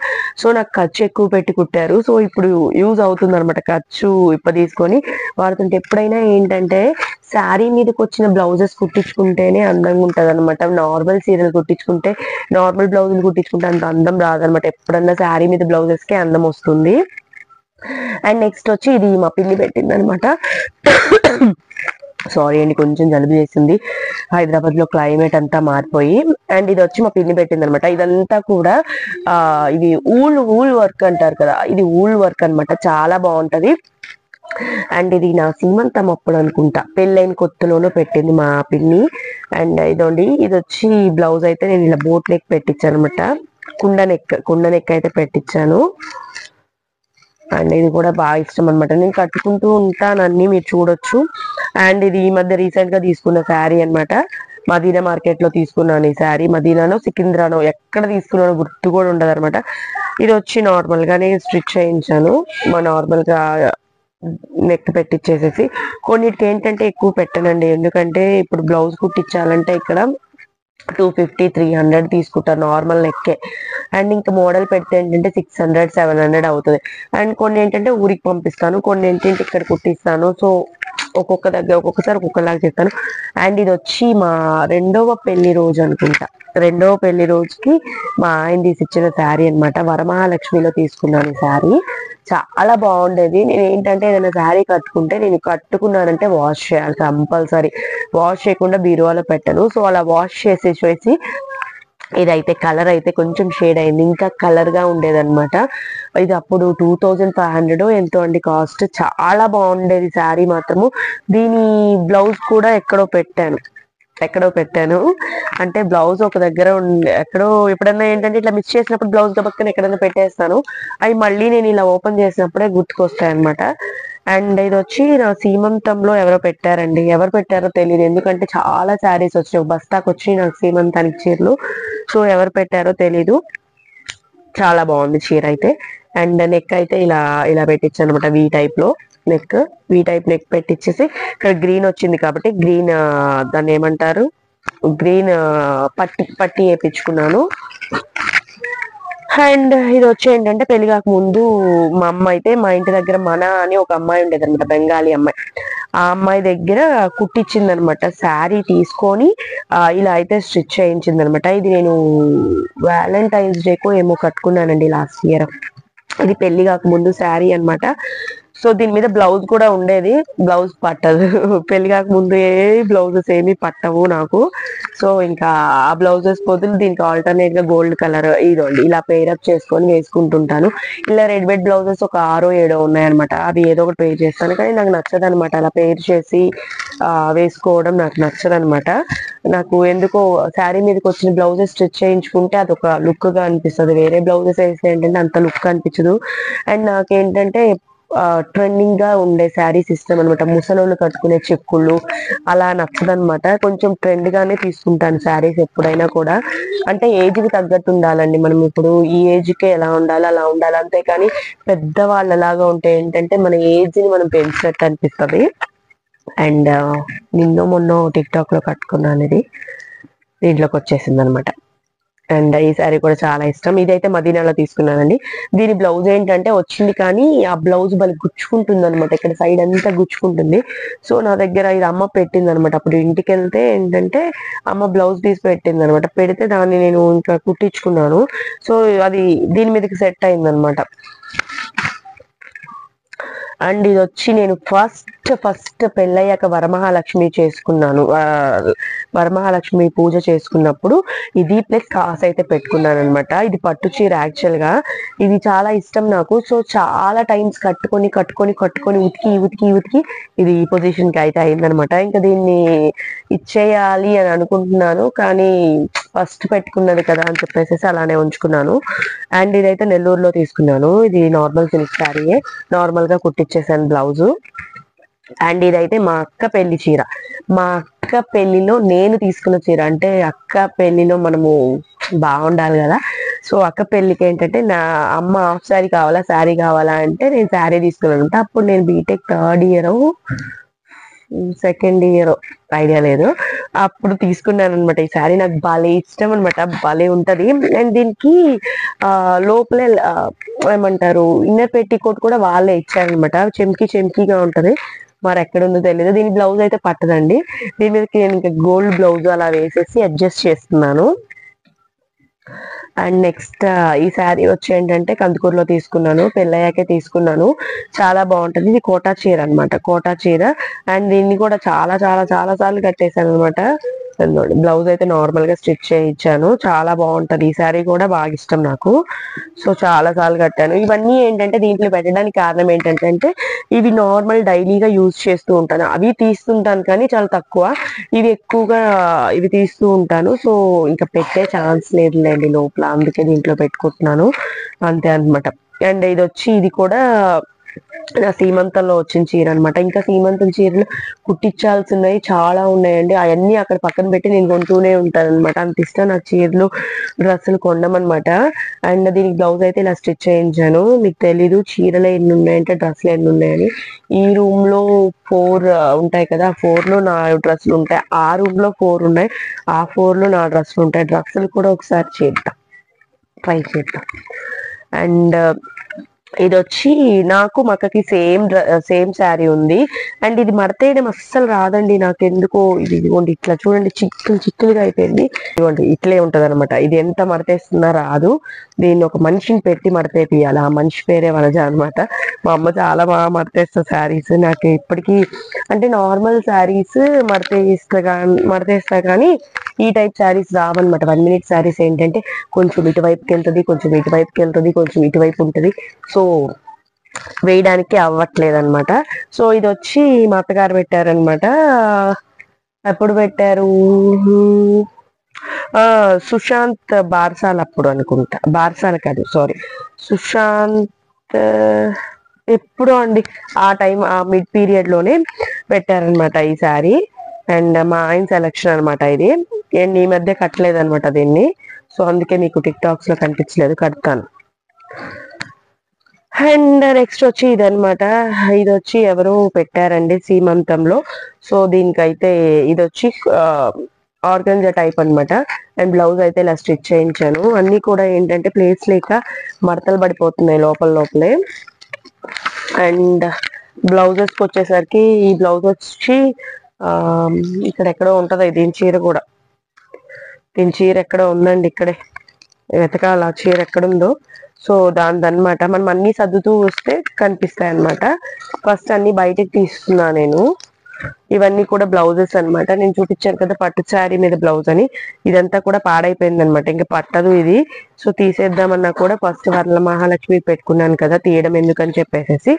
సో నాకు ఖర్చు ఎక్కువ పెట్టి కుట్టారు, సో ఇప్పుడు యూజ్ అవుతుంది అనమాట, ఖర్చు తీసుకొని వాడుతుంటే. ఎప్పుడైనా ఏంటంటే శారీ మీదకి వచ్చిన బ్లౌజెస్ కుట్టించుకుంటేనే అందంగా ఉంటది అనమాట. నార్మల్ సీరియల్ కుట్టించుకుంటే, నార్మల్ బ్లౌజులు కుట్టించుకుంటే అంత అందం రాదనమాట. ఎప్పుడన్నా శారీ మీద బ్లౌజెస్ కే అందం వస్తుంది. అండ్ నెక్స్ట్ వచ్చి ఇది మా పిన్ని పెట్టింది అనమాట. సారీ అండి, కొంచెం జలుబు చేసింది, హైదరాబాద్ లో క్లైమేట్ అంతా మారిపోయి. అండ్ ఇది వచ్చి మా పిన్ని పెట్టింది అనమాట. ఇదంతా కూడా ఇది ఊల్ వర్క్ అంటారు కదా, ఇది ఊల్ వర్క్ అనమాట, చాలా బాగుంటది. అండ్ ఇది నా సీమంతం అప్పుడు అనుకుంటా, పెళ్ళైన కొత్తలోనూ పెట్టింది మా పిన్ని. అండ్ ఇదండి, ఇది వచ్చి బ్లౌజ్ అయితే నేను ఇలా బోట్ నెక్ పెట్టించాను అనమాట. కుండ నెక్ అయితే పెట్టించాను. అండ్ ఇది కూడా బాగా ఇష్టం అనమాట, నేను కట్టుకుంటూ ఉంటాను అన్ని, మీరు చూడొచ్చు. అండ్ ఇది ఈ మధ్య రీసెంట్ గా తీసుకున్న శారీ అనమాట. మదీనా మార్కెట్ లో తీసుకున్నాను ఈ శారీ. మదీనానో సికింద్రానో ఎక్కడ తీసుకున్నానో గుర్తు కూడా ఉండదు అనమాట. ఇది వచ్చి నార్మల్ గానే స్టిచ్ చేయించాను, మా నార్మల్ గా నెక్ పెట్టించేసేసి. కొన్నిటికి ఏంటంటే ఎక్కువ పెట్టనండి, ఎందుకంటే ఇప్పుడు బ్లౌజ్ కుట్టించాలంటే ఇక్కడ 250-300 తీసుకుంటారు నార్మల్ నెక్కే. అండ్ ఇంకా మోడల్ పెడితే ఏంటంటే 600-700 అవుతుంది. అండ్ కొన్ని ఏంటంటే ఊరికి పంపిస్తాను, కొన్ని ఏంటంటే ఇక్కడ కుట్టిస్తాను. సో ఒక్కొక్క దగ్గర ఒక్కొక్కసారి ఒక్కొక్కలాగా చేస్తాను. అండ్ ఇది వచ్చి మా రెండవ పెళ్లి రోజు అనుకుంటా, రెండవ పెళ్లి రోజుకి మా ఆయన తీసిచ్చిన శారీ అనమాట. వరమహాలక్ష్మిలో తీసుకున్నాను ఈ శారీ, చాలా బాగుండేది. నేను ఏంటంటే ఏదైనా శారీ కట్టుకుంటే, నేను కట్టుకున్నానంటే వాష్ చేయాలి కంపల్సరీ, వాష్ చేయకుండా బీరువాలో పెట్టను. సో అలా వాష్ చేసి ఇదైతే కలర్ అయితే కొంచెం షేడ్ అయింది, ఇంకా కలర్ గా ఉండేదన్నమాట. ఇది అప్పుడు 2500 ఎంతో అండి కాస్ట్. చాలా బాగుండేది శారీ మాత్రము. దీని బ్లౌజ్ కూడా ఎక్కడో పెట్టాను అంటే బ్లౌజ్ ఒక దగ్గర ఎక్కడో, ఎప్పుడన్నా ఏంటంటే ఇట్లా మిస్ చేసినప్పుడు బ్లౌజ్ గబక్కన ఎక్కడైనా పెట్టేస్తాను, అవి మళ్ళీ నేను ఇలా ఓపెన్ చేసినప్పుడే గుర్తుకొస్తాయి అనమాట. అండ్ ఇది వచ్చి నా సీమంతంలో ఎవరో పెట్టారండి, ఎవరు పెట్టారో తెలియదు, ఎందుకంటే చాలా శారీస్ వచ్చినాయి, బస్తాకు వచ్చి నాకు సీమంతానికి చీరలు. సో ఎవరు పెట్టారో తెలీదు, చాలా బాగుంది చీర అయితే. అండ్ నెక్ అయితే ఇలా ఇలా పెట్టించాను అనమాట, వీ టైప్ నెక్ పెట్టించేసి ఇక్కడ గ్రీన్ వచ్చింది కాబట్టి గ్రీన్, దాన్ని ఏమంటారు, గ్రీన్ పట్టి వేయించుకున్నాను. అండ్ ఇది వచ్చి ఏంటంటే పెళ్లి కాక ముందు మా అమ్మ అయితే, మా ఇంటి దగ్గర మన అని ఒక అమ్మాయి ఉండేది అనమాట, బెంగాలీ అమ్మాయి. ఆ అమ్మాయి దగ్గర కుట్టించింది అనమాట, శారీ తీసుకొని ఇలా అయితే స్టిచ్ చేయించింది అనమాట. ఇది నేను వ్యాలంటైన్స్ డేకో ఏమో కట్టుకున్నానండి లాస్ట్ ఇయర్. ఇది పెళ్లి కాక ముందు శారీ అనమాట. సో దీని మీద బ్లౌజ్ కూడా ఉండేది, బ్లౌజ్ పట్టదు, పెళ్లి కాక ముందు ఏ బ్లౌజెస్ ఏమి పట్టవు నాకు. సో ఇంకా ఆ బ్లౌజెస్ బదులు దీనికి ఆల్టర్నేట్ గా గోల్డ్ కలర్ ఇదండి ఇలా పేరప్ చేసుకొని వేసుకుంటుంటాను. ఇలా రెడ్ బెడ్ బ్లౌజెస్ ఒక 6-7 ఉన్నాయన్నమాట, అవి ఏదో ఒకటి పేర్ చేస్తాను, కానీ నాకు నచ్చదు అనమాట అలా పేర్ చేసి వేసుకోవడం, నాకు నచ్చదు అనమాట. నాకు ఎందుకో శారీ మీదకి వచ్చిన బ్లౌజెస్ స్టిచ్ చేయించుకుంటే అదొక లుక్ గా అనిపిస్తుంది, వేరే బ్లౌజెస్ వేస్తే ఏంటంటే అంత లుక్ అనిపించదు. అండ్ నాకేంటంటే ట్రెండింగ్ గా ఉండే శారీస్ ఇష్టం అనమాట, ముసలోళ్ళు కట్టుకునే చెక్కుళ్ళు అలా నచ్చదనమాట. కొంచెం ట్రెండ్ గానే తీసుకుంటాను శారీస్ ఎప్పుడైనా కూడా, అంటే ఏజ్ కి తగ్గట్టు ఉండాలండి. మనం ఇప్పుడు ఈ ఏజ్ కే ఎలా ఉండాలి అలా ఉండాలి, అంతేకాని పెద్దవాళ్ళలాగా ఉంటే ఏంటంటే మన ఏజ్ ని మనం పెంచినట్టు అనిపిస్తుంది. అండ్ మొన్న టిక్ టాక్ లో కట్టుకున్నాను, ఇది దీంట్లోకి వచ్చేసింది అనమాట. అండ్ ఈ శారీ కూడా చాలా ఇష్టం, ఇదైతే మదీనాలో తీసుకున్నానండి. దీని బ్లౌజ్ ఏంటంటే వచ్చింది కానీ ఆ బ్లౌజ్ బలి గుచ్చుకుంటుంది అనమాట, ఇక్కడ సైడ్ అంతా గుచ్చుకుంటుంది. సో నా దగ్గర ఇది అమ్మ పెట్టింది అనమాట, అప్పుడు ఇంటికి వెళ్తే ఏంటంటే అమ్మ బ్లౌజ్ పీస్ పెట్టింది అనమాట, పెడితే దాన్ని నేను ఇంకా కుట్టించుకున్నాను. సో అది దీని మీదకి సెట్ అయింది అనమాట. అండ్ ఇది వచ్చి నేను ఫస్ట్ పెళ్ళయ్యాక వరమహాలక్ష్మి చేసుకున్నాను, వరమహాలక్ష్మి పూజ చేసుకున్నప్పుడు ఇది ప్లస్ కాస్ అయితే పెట్టుకున్నాను అనమాట. ఇది పట్టు చీర యాక్చువల్ గా, ఇది చాలా ఇష్టం నాకు. సో చాలా టైమ్స్ కట్టుకొని ఉతికి ఇది ఈ పొజిషన్ కి అయితే అయిందనమాట. ఇంకా దీన్ని ఇచ్చేయాలి అని అనుకుంటున్నాను, కానీ ఫస్ట్ పెట్టుకున్నది కదా అని చెప్పేసి అలానే ఉంచుకున్నాను. అండ్ ఇదైతే నెల్లూరులో తీసుకున్నాను, ఇది నార్మల్ సిల్క్ శారీయే, నార్మల్ గా కుట్టించేసాను బ్లౌజు. అండ్ ఇదైతే మా అక్క పెళ్లి చీర, మా అక్క పెళ్లిలో నేను తీసుకున్న చీర. అంటే అక్క పెళ్లిలో మనము బాగుండాలి కదా, సో అక్క పెళ్లికి ఏంటంటే నా అమ్మ హాఫ్ శారీ కావాలా అంటే నేను శారీ తీసుకున్నాను. అప్పుడు నేను BTech 3rd year second year idea లేదు, అప్పుడు తీసుకున్నాను అనమాట. ఈ శారీ నాకు భలే ఇష్టం అనమాట, భలే ఉంటది. అండ్ దీనికి లోపలే ఏమంటారు ఇన్నర్ పెట్టికోట్ కూడా వాళ్ళే ఇచ్చారనమాట, చెంకీగా ఉంటది, మరి ఎక్కడుందో తెలియదు. దీని బ్లౌజ్ అయితే పట్టదండి, దీని మీదకి నేను ఇంకా గోల్డ్ బ్లౌజ్ అలా వేసేసి అడ్జస్ట్ చేస్తున్నాను. అండ్ నెక్స్ట్ ఈ శారీ వచ్చి ఏంటంటే కందుకూరులో తీసుకున్నాను, పెళ్ళయ్యాకే తీసుకున్నాను, చాలా బాగుంటది. ఇది కోటా చీర అనమాట, కోటా చీర. అండ్ దీన్ని కూడా చాలా సార్లు కట్టేశాను అనమాట. బ్లౌజ్ అయితే నార్మల్ గా స్టిచ్ చేయించాను. చాలా బాగుంటది. ఈ శారీ కూడా బాగా ఇష్టం నాకు. సో చాలా సార్లు కట్టాను. ఇవన్నీ ఏంటంటే దీంట్లో పెట్టడానికి కారణం ఏంటంటే ఇవి నార్మల్ డైలీగా యూజ్ చేస్తూ ఉంటాను. అవి తీస్తుంటాను కానీ చాలా తక్కువ. ఇవి ఎక్కువగా ఇవి తీస్తూ ఉంటాను. సో ఇంకా పెట్టే ఛాన్స్ లేదులేండి లోపల, అందుకే దీంట్లో పెట్టుకుంటున్నాను అంతే అనమాట. అండ్ ఇది కూడా నా సీమంతంలో వచ్చిన చీర అనమాట. ఇంకా సీమంతం చీరలు కుట్టించాల్సినవి చాలా ఉన్నాయండి. అవన్నీ అక్కడ పక్కన పెట్టి నేను కొంటూనే ఉంటాను అనమాట. అంత ఇష్టం నాకు చీరలు డ్రెస్సులు కొనమనమాట. అండ్ దీనికి బ్లౌజ్ అయితే ఇలా స్టిచ్ చేయించాను. మీకు తెలీదు చీరలు ఎన్ని ఉన్నాయంటే డ్రెస్సులు ఎన్ని ఉన్నాయని. ఈ రూమ్ లో 4 ఉంటాయి కదా, 4 లో నా డ్రెస్సులు ఉంటాయి. ఆ రూమ్ లో 4 ఉన్నాయి. ఆ 4 లో నా డ్రెస్సులు ఉంటాయి. డ్రెస్సులు కూడా ఒకసారి చేద్దాం, ట్రై చేద్దాం. అండ్ నాకు మక్కకి సేమ్ శారీ ఉంది. అండ్ ఇది మడతేయడం అస్సలు రాదండి నాకు ఎందుకో. ఇదిగోండి ఇట్లా చూడండి, చిక్కులుగా అయిపోయింది. ఇదిగోండి ఇట్లే ఉంటది అనమాట. ఇది ఎంత మడతేస్తున్నా రాదు. దీన్ని ఒక మనిషిని పెట్టి మడతేపియాలి. ఆ మనిషి పేరే వనజ అనమాట. మా అమ్మ చాలా బాగా మడతేస్తుంది శారీస్. నాకు ఇప్పటికీ అంటే నార్మల్ శారీస్ మడతేస్తా కానీ ఈ టైప్ శారీస్ రావన్నమాట. 1 మినిట్ శారీస్ ఏంటంటే కొంచెం ఇటువైపుకి వెళ్తుంది, కొంచెం ఇటువైపుకి వెళ్తుంది, కొంచెం ఇటువైపు ఉంటుంది. సో వేయడానికి అవ్వట్లేదు అనమాట. సో ఇది మా అత్తగారు పెట్టారనమాట. ఎప్పుడు పెట్టారు? సుశాంత్ బార్సాల్ అప్పుడు అనుకుంటా. బార్సాల్ కాదు, సారీ, సుశాంత్ ఎప్పుడో అండి. ఆ టైం ఆ మిడ్ పీరియడ్ లోనే పెట్టారనమాట ఈ శారీ. అండ్ మా ఆయన సెలక్షన్ అనమాట ఇది. నేను ఈ మధ్య కట్టలేదు అనమాట దీన్ని. సో అందుకే మీకు టిక్ టాక్స్ లో కనిపించలేదు, కడతాను. అండ్ నెక్స్ట్ ఇదనమాట. ఇది ఎవరో పెట్టారండి సీమంతంలో. సో దీనికైతే ఇది ఆర్గంజా టైప్ అనమాట. అండ్ బ్లౌజ్ అయితే ఇలా స్టిచ్ చేయించాను. అన్ని కూడా ఏంటంటే ప్లేస్ లేక మడతలు పడిపోతున్నాయి లోపలే. అండ్ బ్లౌజెస్కి వచ్చేసరికి ఈ బ్లౌజ్ ఇక్కడ ఎక్కడో ఉంటది. దీని చీర ఎక్కడో ఉందండి, ఇక్కడే వెతకాల ఆ చీర ఎక్కడుందో. సో దానిదనమాట. మనం అన్ని సర్దుతూ వస్తే కనిపిస్తాయి అనమాట. ఫస్ట్ అన్ని బయటకు తీస్తున్నా నేను. ఇవన్నీ కూడా బ్లౌజెస్ అనమాట. నేను చూపించాను కదా పట్టు శారీ మీద బ్లౌజ్ అని. ఇదంతా కూడా పాడైపోయింది అనమాట. ఇంకా పట్టదు ఇది. సో తీసేద్దామన్నా కూడా ఫస్ట్ వరల మహాలక్ష్మి పెట్టుకున్నాను కదా, తీయడం ఎందుకని చెప్పేసి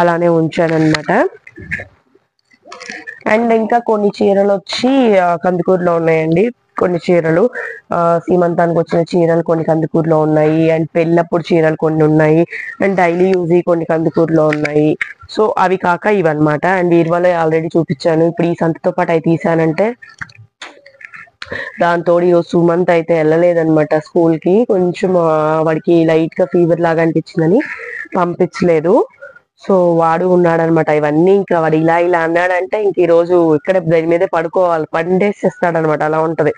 అలానే ఉంచాను అనమాట. అండ్ ఇంకా కొన్ని చీరలు కందుకూరులో ఉన్నాయండి. కొన్ని చీరలు సీమంతానికి వచ్చిన చీరలు కొన్ని కందుకూరులో ఉన్నాయి. అండ్ పెళ్ళప్పుడు చీరలు కొన్ని ఉన్నాయి. అండ్ డైలీ యూజ్ కొన్ని కందుకూరులో ఉన్నాయి. సో అవి కాక ఇవన్నమాట. అండ్ ఈర్వాలో ఆల్రెడీ చూపించాను. ఇప్పుడు ఈ సంతతో పాటు అవి తీసానంటే దాంతో సుమంత్ అయితే వెళ్ళలేదనమాట స్కూల్ కి. కొంచెం వాడికి లైట్ గా ఫీవర్ లాగా అనిపించిందని పంపించలేదు. సో వాడు ఉన్నాడనమాట. ఇవన్నీ ఇంకా వాడు ఇలా అన్నాడంటే ఇంక ఈ రోజు ఇక్కడ దాని మీదే పడుకోవాలి, పండేసేస్తాడనమాట. అలా ఉంటది.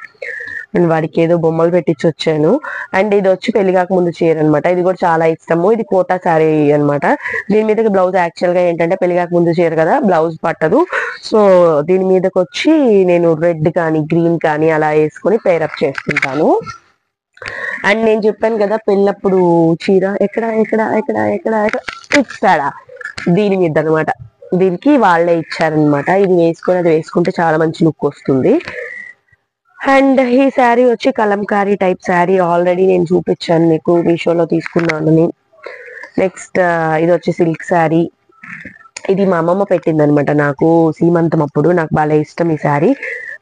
నేను వాడికి ఏదో బొమ్మలు పెట్టించి వచ్చాను. అండ్ ఇది పెళ్లిగాక ముందు చీర అనమాట. ఇది కూడా చాలా ఇష్టము. ఇది కోటా శారీ అనమాట. దీని మీదకి బ్లౌజ్ యాక్చువల్ గా ఏంటంటే పెళ్లిగాక ముందు చీర కదా, బ్లౌజ్ పట్టదు. సో దీని మీదకి నేను రెడ్ కానీ గ్రీన్ కానీ అలా వేసుకొని పేరప్ చేసుకుంటాను. అండ్ నేను చెప్పాను కదా పెళ్ళప్పుడు చీర ఎక్కడ ఇచ్చాడా, దీని మీద అనమాట. దీనికి వాళ్ళే ఇచ్చారనమాట. ఇది వేసుకొని అది వేసుకుంటే చాలా మంచి లుక్ వస్తుంది. అండ్ ఈ శారీ కలంకారీ టైప్ శారీ. ఆల్రెడీ నేను చూపించాను మీకు, మీషోలో తీసుకున్నాను. నెక్స్ట్ ఇది సిల్క్ శారీ. ఇది మా అమ్మమ్మ పెట్టింది అనమాట నాకు సీమంతం అప్పుడు. నాకు బాగా ఇష్టం ఈ శారీ.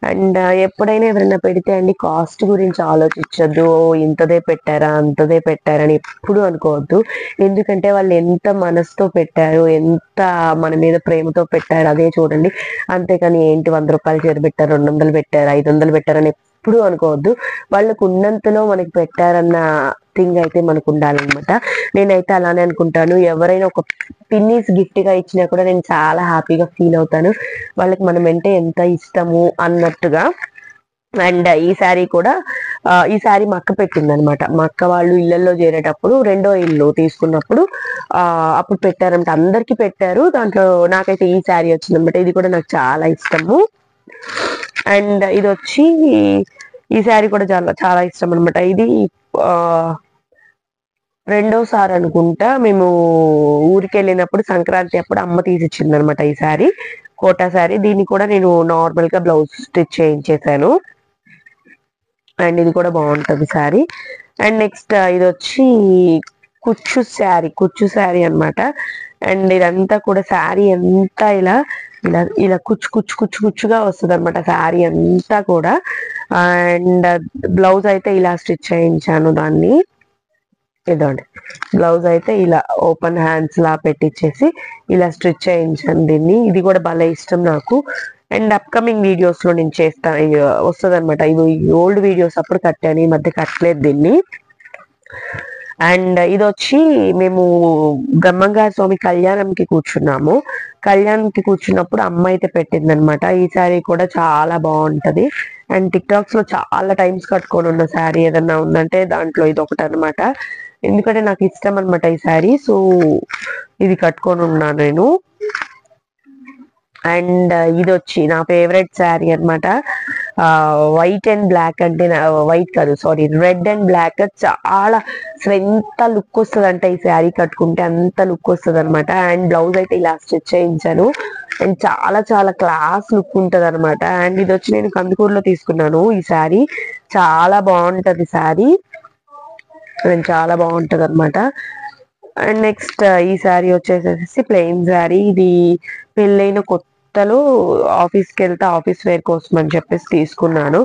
అండ్ ఎప్పుడైనా ఎవరైనా పెడితే అండి కాస్ట్ గురించి ఆలోచించద్దు. ఇంతదే పెట్టారా అంతదే పెట్టారని ఎప్పుడు అనుకోవద్దు. ఎందుకంటే వాళ్ళు ఎంత మనసుతో పెట్టారు, ఎంత మన మీద ప్రేమతో పెట్టారు అదే చూడండి. అంతేకాని ఏంటి 100 రూపాయలు చీర పెట్టారు, 200 పెట్టారు, 500 పెట్టారని ఎప్పుడు అనుకోవద్దు. వాళ్ళకు ఉన్నంతలో మనకి పెట్టారన్న థింగ్ అయితే మనకు ఉండాలన్నమాట. నేనైతే అలానే అనుకుంటాను. ఎవరైనా ఒక పిన్నీస్ గిఫ్ట్ గా ఇచ్చినా కూడా నేను చాలా హ్యాపీగా ఫీల్ అవుతాను. వాళ్ళకి మనం అంటే ఎంత ఇష్టము అన్నట్టుగా. అండ్ ఈ శారీ మా అక్క పెట్టింది అనమాట. మా అక్క వాళ్ళు ఇళ్లలో చేరేటప్పుడు రెండో ఇల్లు తీసుకున్నప్పుడు అప్పుడు పెట్టారంట. అందరికి పెట్టారు. దాంట్లో నాకైతే ఈ శారీ వచ్చింది అనమాట. ఇది కూడా నాకు చాలా ఇష్టము. అండ్ ఈ శారీ కూడా చాలా చాలా ఇష్టం అనమాట. ఇది రెండోసారి అనుకుంటా మేము ఊరికి వెళ్ళినప్పుడు సంక్రాంతి అప్పుడు అమ్మ తీసిచ్చింది అనమాట ఈ శారీ, కోటా శారీ. దీన్ని కూడా నేను నార్మల్ గా బ్లౌజ్ స్టిచ్ చేయించేసాను. అండ్ ఇది కూడా బాగుంటది శారీ. అండ్ నెక్స్ట్ ఇది వచ్చి కుచ్చు శారీ అన్నమాట. అండ్ ఇదంతా కూడా శారీ అంతా ఇలా ఇలా ఇలా కుచ్చుగా వస్తుంది అనమాట శారీ అంతా కూడా. అండ్ బ్లౌజ్ అయితే ఇలా స్టిచ్ చేయించాను దాన్ని. ఇదండి బ్లౌజ్ అయితే ఇలా ఓపెన్ హ్యాండ్స్ లా పెట్టించేసి ఇలా స్టిచ్ చేయించాను దీన్ని. ఇది కూడా భలే ఇష్టం నాకు. అండ్ అప్కమింగ్ వీడియోస్ లో నేను వస్తుంది అనమాట. ఇవి ఓల్డ్ వీడియోస్ అప్పుడు కట్టాను, ఈ మధ్య కట్టలేదు దీన్ని. అండ్ ఇది వచ్చి మేము బ్రహ్మంగారి స్వామి కళ్యాణంకి కూర్చున్నప్పుడు అమ్మ అయితే పెట్టింది అనమాట. ఈ శారీ కూడా చాలా బాగుంటది. అండ్ టిక్ టాక్స్ లో చాలా టైమ్స్ కట్టుకొని ఉన్న శారీ ఏదన్నా ఉందంటే దాంట్లో ఇది ఒకటి అనమాట. ఎందుకంటే నాకు ఇష్టం అనమాట ఈ శారీ. సో ఇది కట్టుకొని ఉన్నాను నేను. అండ్ ఇది వచ్చి నా ఫేవరెట్ శారీ అనమాట. వైట్ అండ్ బ్లాక్ అంటే వైట్ కాదు సారీ రెడ్ అండ్ బ్లాక్ చాలా అసలు ఎంత లుక్ వస్తుంది అంటే ఈ శారీ కట్టుకుంటే అంత లుక్ వస్తుంది అనమాట. అండ్ బ్లౌజ్ అయితే ఇలా స్టిచ్ చేయించాను. అండ్ చాలా చాలా క్లాస్ లుక్ ఉంటది అనమాట. అండ్ ఇది వచ్చి నేను కందుకూరులో తీసుకున్నాను ఈ శారీ. చాలా బాగుంటది శారీ, చాలా బాగుంటది అనమాట. అండ్ నెక్స్ట్ ఈ శారీ వచ్చేసేసి ప్లెయిన్ శారీ. ఇది పెళ్ళైన కొత్తలో ఆఫీస్కి వెళ్తే ఆఫీస్ వేర్ కోసం అని చెప్పేసి తీసుకున్నాను.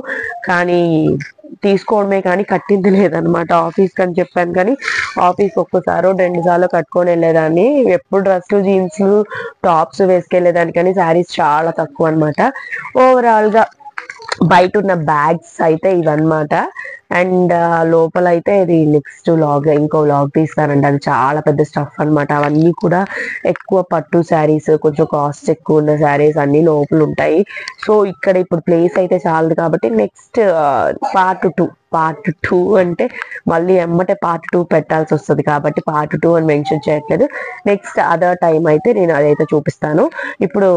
కానీ తీసుకోవడమే కానీ కట్టింది లేదనమాట. ఆఫీస్కి అని చెప్పాను కానీ ఆఫీస్ ఒక్కసారో 2 సార్లు కట్టుకొని వెళ్ళేదాన్ని. ఎప్పుడు డ్రెస్లు జీన్స్లు టాప్స్ వేసుకెళ్ళేదాన్ని కానీ శారీస్ చాలా తక్కువ అనమాట. ఓవరాల్ గా బయట ఉన్న బ్యాగ్స్ అయితే ఇవన్నమాట. అండ్ లోపల అయితే ఇది నెక్స్ట్ ఇంకో వ్లాగ్ తీస్తానండి. అది చాలా పెద్ద స్టఫ్ అనమాట. అవన్నీ కూడా ఎక్కువ పట్టు శారీస్, కొంచెం కాస్ట్ ఎక్కువ ఉన్న శారీస్ అన్ని లోపల ఉంటాయి. సో ఇక్కడ ఇప్పుడు ప్లేస్ అయితే చాలదు కాబట్టి నెక్స్ట్ పార్ట్ 2 అంటే మళ్ళీ ఎమ్మటే పార్ట్ 2 పెట్టాల్సి వస్తుంది కాబట్టి పార్ట్ 2 అని మెన్షన్ చేయట్లేదు. నెక్స్ట్ అదర్ టైం అయితే నేను అదైతే చూపిస్తాను. ఇప్పుడు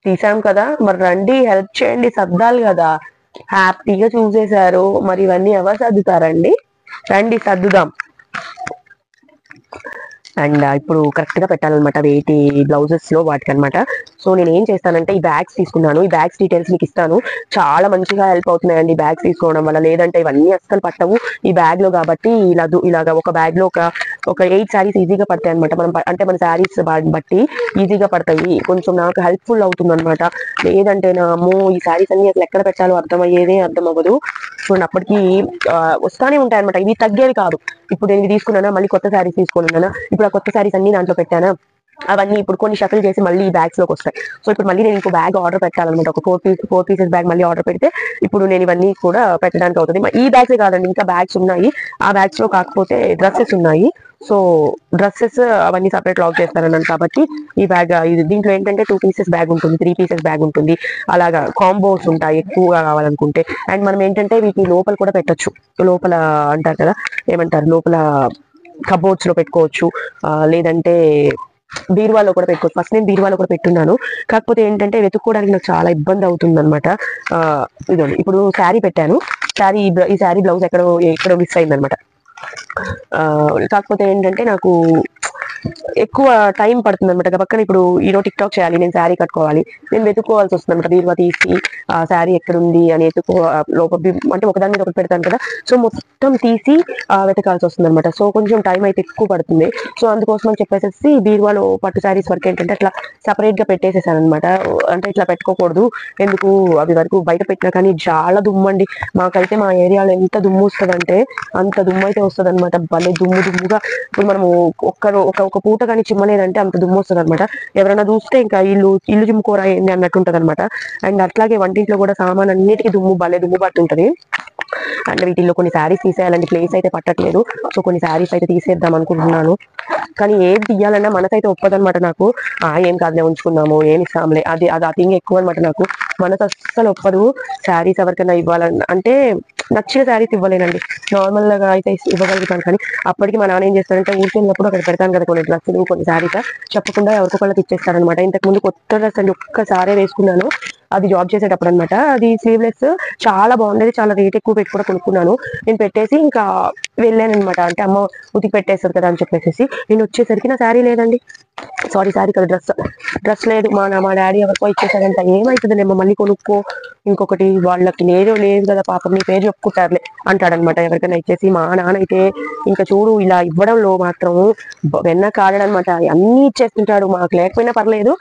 తీసాం కదా, మరి రండి హెల్ప్ చేయండి, సర్దాలి కదా. హ్యాపీగా చూసేశారు, మరి ఇవన్నీ ఎవరు సర్దుతారండి? రండి సర్దుదాం. అండ్ ఇప్పుడు కరెక్ట్ గా పెట్టాలన్నమాట వేటి బ్లౌజెస్ లో వాటికి అనమాట. సో నేను ఏం చేస్తానంటే ఈ బ్యాగ్స్ తీసుకున్నాను. ఈ బ్యాగ్స్ డీటెయిల్స్ మీకు ఇస్తాను. చాలా మంచిగా హెల్ప్ అవుతున్నాయండి బ్యాగ్స్ తీసుకోవడం వల్ల. లేదంటే ఇవన్నీ అస్సలు పట్టవు ఈ బ్యాగ్ లో కాబట్టి. ఇలాగా ఒక బ్యాగ్ లో ఒక 8 శారీస్ ఈజీగా పడతాయి అనమాట. మన శారీస్ బట్టి ఈజీగా పడతాయి. కొంచెం నాకు హెల్ప్ఫుల్ అవుతుంది అనమాట. లేదంటే అమ్మో ఈ శారీస్ అన్ని అసలు ఎక్కడ పెట్టాలో అర్థం అవ్వదు. చూడండి అప్పటికి వస్తానే ఉంటాయి అనమాట. ఇవి తగ్గేవి కాదు. ఇప్పుడు నేను తీసుకున్నానా, మళ్ళీ కొత్త శారీస్ తీసుకొని ఉన్నానా, ఇప్పుడు ఆ కొత్త శారీస్ అన్ని దాంట్లో పెట్టానా, అవన్నీ ఇప్పుడు కొన్ని షఫిల్ చేసి మళ్ళీ ఈ బ్యాగ్స్ లోకి వస్తాయి. సో ఇప్పుడు మళ్ళీ నేను ఇంకో బ్యాగ్ ఆర్డర్ పెట్టాలన్నమాట. ఒక 4 పీసెస్ బ్యాగ్ మళ్ళీ ఆర్డర్ పెడితే ఇప్పుడు నేను ఇవన్నీ కూడా పెట్టడానికి అవుతుంది. ఈ బ్యాగ్సే కాదండి, ఇంకా బ్యాగ్స్ ఉన్నాయి. ఆ బ్యాగ్స్ లో కాకపోతే డ్రెస్సెస్ ఉన్నాయి. సో డ్రెస్సెస్ అవన్నీ సపరేట్ లాక్ చేస్తారన్నాను కాబట్టి ఈ బ్యాగ్ దీంట్లో ఏంటంటే 2 పీసెస్ బ్యాగ్ ఉంటుంది, 3 పీసెస్ బ్యాగ్ ఉంటుంది. అలాగా కాంబోస్ ఉంటాయి ఎక్కువగా కావాలనుకుంటే. అండ్ మనం ఏంటంటే వీటి లోపల కూడా పెట్టచ్చు. లోపల అంటారు కదా, ఏమంటారు, లోపల కబోర్డ్స్ లో పెట్టుకోవచ్చు, లేదంటే బీరువాలో కూడా పెట్టుకోవచ్చు. ఫస్ట్ నేను బీరువాలో కూడా పెట్టున్నాను. కాకపోతే ఏంటంటే వెతుక్కోవడానికి నాకు చాలా ఇబ్బంది అవుతుంది అనమాట. ఇదండి ఇప్పుడు శారీ పెట్టాను. ఈ శారీ బ్లౌజ్ ఎక్కడో మిస్ అయింది అనమాట. కాకపోతే ఏంటంటే నాకు ఎక్కువ టైం పడుతుంది అనమాట. పక్కన ఇప్పుడు ఈరోజు టిక్ టాక్ చేయాలి, నేను శారీ కట్టుకోవాలి, నేను వెతుక్కోవాల్సి వస్తుంది అనమాట. బీరువా తీసి ఆ శారీ ఎక్కడుంది అని అంటే ఒకదాని మీద ఒకటి పెడతాను కదా, సో మొత్తం తీసి వెతకాల్సి వస్తుంది అనమాట. సో కొంచెం టైం అయితే ఎక్కువ పడుతుంది. సో అందుకోసం అని చెప్పేసి బీరువాలో పట్టు శారీస్ వరకు ఏంటంటే అట్లా సపరేట్ గా పెట్టేసేసాను అనమాట. అంటే ఇట్లా పెట్టుకోకూడదు, ఎందుకు అవి వరకు బయట పెట్టినా కానీ చాలా దుమ్ము అండి. మాకైతే మా ఏరియాలో ఎంత దుమ్ము వస్తుంది అంటే అంత దుమ్ము అయితే వస్తుంది అనమాట. భలే దుమ్ముగా ఇప్పుడు మనము ఒక పూట కానీ చిమ్మలేదంటే అంత దుమ్ము వస్తుంది అనమాట. ఎవరైనా చూస్తే ఇంకా ఇల్లు చిమ్ముకోరా ఏంది అన్నట్టు ఉంటది అనమాట. అండ్ అట్లాగే వంటింట్లో కూడా సామాన్ అన్నిటికీ భలే దుమ్ము పడుతుంటది. అండ్ వీటిల్లో కొన్ని శారీస్ తీసేయాలంటే ప్లేస్ అయితే పట్టట్లేదు. సో కొన్ని శారీస్ అయితే తీసేద్దాం అనుకుంటున్నాను. కానీ ఏది తీయాలన్నా మనసైతే ఒప్పదనమాట నాకు. ఏం కాదులే ఉంచుకున్నాము, ఏమి ఇస్తాంలే, అది ఆ థింగ్ ఎక్కువ అనమాట నాకు. మనసు అస్సలు ఒప్పదు. శారీస్ ఎవరికైనా ఇవ్వాలన్నా అంటే నచ్చిన శారీస్ ఇవ్వలేనండి, నార్మల్ గా అయితే ఇవ్వగలుగుతాను. కానీ అప్పటికి మా నాన్న ఏం చేస్తారంటే ఊరికెళ్ళినప్పుడు అక్కడ పెడతాను కదా కొన్ని డ్రెస్సులు, కొన్ని శారీస్ చెప్పకుండా ఎవరికొకళ్ళకి ఇచ్చేస్తారనమాట. ఇంతకు ముందు కొత్త డ్రెస్ అండి ఒక్కసారి వేసుకున్నాను, అది జాబ్ చేసేటప్పుడు అనమాట. అది స్లీవ్లెస్ చాలా బాగుండేది, చాలా రేట్ ఎక్కువ పెట్టి కూడా కొనుక్కున్నాను. నేను పెట్టేసి ఇంకా వెళ్ళాను అనమాట. అంటే అమ్మ ఉతికి పెట్టేస్తారు కదా అని చెప్పేసి. నేను వచ్చేసరికి నా శారీ లేదండి. సారీ శారీ కదా, డ్రెస్ లేదు. మా డాడీ ఎవరికో ఇచ్చేసాడంట. ఏమవుతుందిలేమో మళ్ళీ కొనుక్కో, ఇంకొకటి వాళ్ళకి లేదు కదా పాపం, నీ పేరు చెప్పుకుంటారులే అంటాడనమాట ఎవరికైనా ఇచ్చేసి. మా నాన్న అయితే ఇంకా చూడు ఇలా ఇవ్వడంలో మాత్రం వెన్న కాడనమాట. అన్ని ఇచ్చేస్తుంటాడు, మాకు లేకపోయినా పర్లేదు,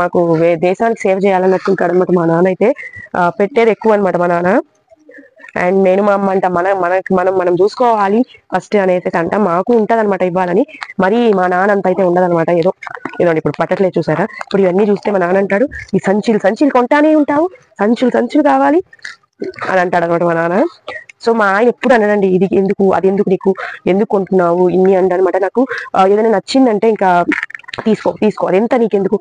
మాకు దేశానికి సేవ చేయాలన్నట్టుంటాడు అనమాట మా నాన్న అయితే. పెట్టేది ఎక్కువ అనమాట మా నాన్న. అండ్ నేను మా అమ్మ అంట మనం చూసుకోవాలి ఫస్ట్ అనేసి అంట. మాకు ఉంటది అనమాట ఇవ్వాలని, మరి మా నాన్న అంత అయితే ఉండదనమాట. ఏదో ఇప్పుడు పట్టట్లేదు చూసారా. ఇప్పుడు ఇవన్నీ చూస్తే మా నాన్న అంటాడు, ఈ సంచులు కొంటానే ఉంటావు, సంచులు కావాలి అని అంటాడు అనమాట మా నాన్న. సో మా ఆయన ఎప్పుడు అనడండి, ఇది ఎందుకు అది ఎందుకు, నీకు ఎందుకు కొంటున్నావు ఇన్ని అనమాట. నాకు ఏదైనా నచ్చిందంటే ఇంకా తీసుకో అదెంత నీకెందుకు,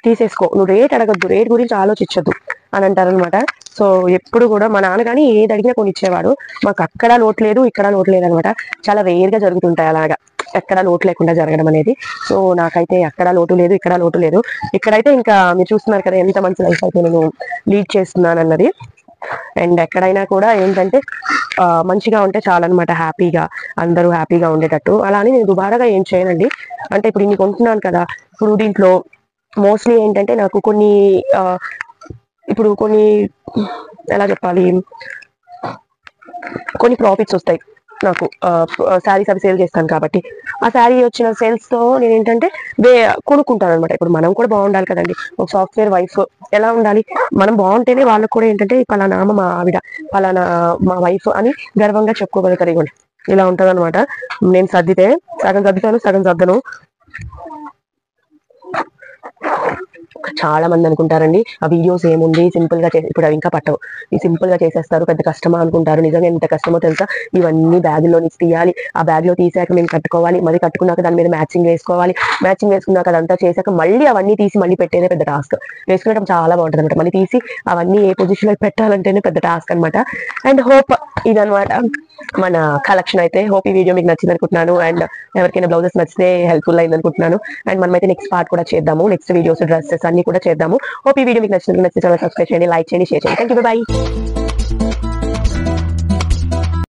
తీసేసుకో, నువ్వు రేట్ అడగద్దు, రేట్ గురించి ఆలోచించద్దు అని అంటారనమాట. సో ఎప్పుడు కూడా మా నాన్న కానీ ఏది అడిగినా కొనిచ్చేవాడు. మాకు అక్కడ లోటు లేదు, ఇక్కడ లోటు లేదు అనమాట. చాలా రేర్ గా జరుగుతుంటాయి అలాగా, ఎక్కడ లోటు లేకుండా జరగడం అనేది. సో నాకైతే అక్కడ లోటు లేదు, ఇక్కడ లోటు లేదు. ఇక్కడైతే ఇంకా మీరు చూస్తున్నారు కదా ఎంత మంచి లైఫ్ అయితే నేను లీడ్ చేస్తున్నాను అన్నది. అండ్ ఎక్కడైనా కూడా ఏంటంటే మంచిగా ఉంటే చాలన్నమాట, హ్యాపీగా అందరూ హ్యాపీగా ఉండేటట్టు. అలా అని నేను దుబారాగా ఏం చేయనండి. అంటే ఇప్పుడు ఇన్ని కొంటున్నాను కదా, ఇప్పుడు దీంట్లో మోస్ట్లీ ఏంటంటే నాకు కొన్ని ఇప్పుడు కొన్ని ఎలా చెప్పాలి, కొన్ని ప్రాఫిట్స్ వస్తాయి నాకు. శారీస్ అవి సేల్ చేస్తాను కాబట్టి ఆ శారీ వచ్చిన సేల్స్ తో నేను ఏంటంటే కొనుక్కుంటాను అనమాట. ఇప్పుడు మనం కూడా బాగుండాలి కదండి, ఒక సాఫ్ట్వేర్ వైఫ్ ఎలా ఉండాలి, మనం బాగుంటేనే వాళ్ళకు కూడా ఏంటంటే పలానా మా ఆవిడ, పలానా మా వైఫ్ అని గర్వంగా చెప్పుకోగలుగుతారు. ఇవ్వండి ఇలా ఉంటది అనమాట. నేను సర్దితే సగం సర్దుతాను, సగం సర్దను. చాలా మంది అనుకుంటారండి ఆ వీడియోస్ ఏముంది సింపుల్ గా ఇప్పుడు అవి ఇంకా పట్టవు, ఈ సింపుల్ గా చేసేస్తారు, పెద్ద కష్టమా అనుకుంటారు. నిజంగా ఎంత కష్టమో తెలుసా. ఇవన్నీ బ్యాగులో నుంచి తీయాలి, ఆ బ్యాగ్ లో తీసాక మేము కట్టుకోవాలి, మరి కట్టుకున్నాక దాని మీద మ్యాచింగ్ వేసుకోవాలి, మ్యాచింగ్ వేసుకున్నాక అదంతా చేశాక మళ్ళీ అవన్నీ తీసి మళ్ళీ పెట్టేదే పెద్ద టాస్క్. వేసుకునేటప్పుడు చాలా బాగుంటుంది అనమాట, మళ్ళీ తీసి అవన్నీ ఏ పొజిషన్ లో పెట్టాలంటేనే పెద్ద టాస్క్ అనమాట. అండ్ హోప్ ఇదనమాట మన కలెక్షన్ అయితే. హోప్ ఈ వీడియో మీకు నచ్చింది అనుకుంటున్నాను. అండ్ ఎవరికైనా బ్లౌజెస్ నచ్చితే హెల్ప్ఫుల్ అయింది అనుకుంటున్నాను. అండ్ మనమైతే నెక్స్ట్ పార్ట్ కూడా చేద్దాము, నెక్స్ట్ వీడియోస్ డ్రెస్సెస్ అన్ని కూడా చేద్దాము. హోప్ ఈ వీడియో మీకు నచ్చితే ఛానల్ సబ్స్క్రైబ్ చేయండి, లైక్ చేయండి, షేర్ చేయండి. Thank you, by.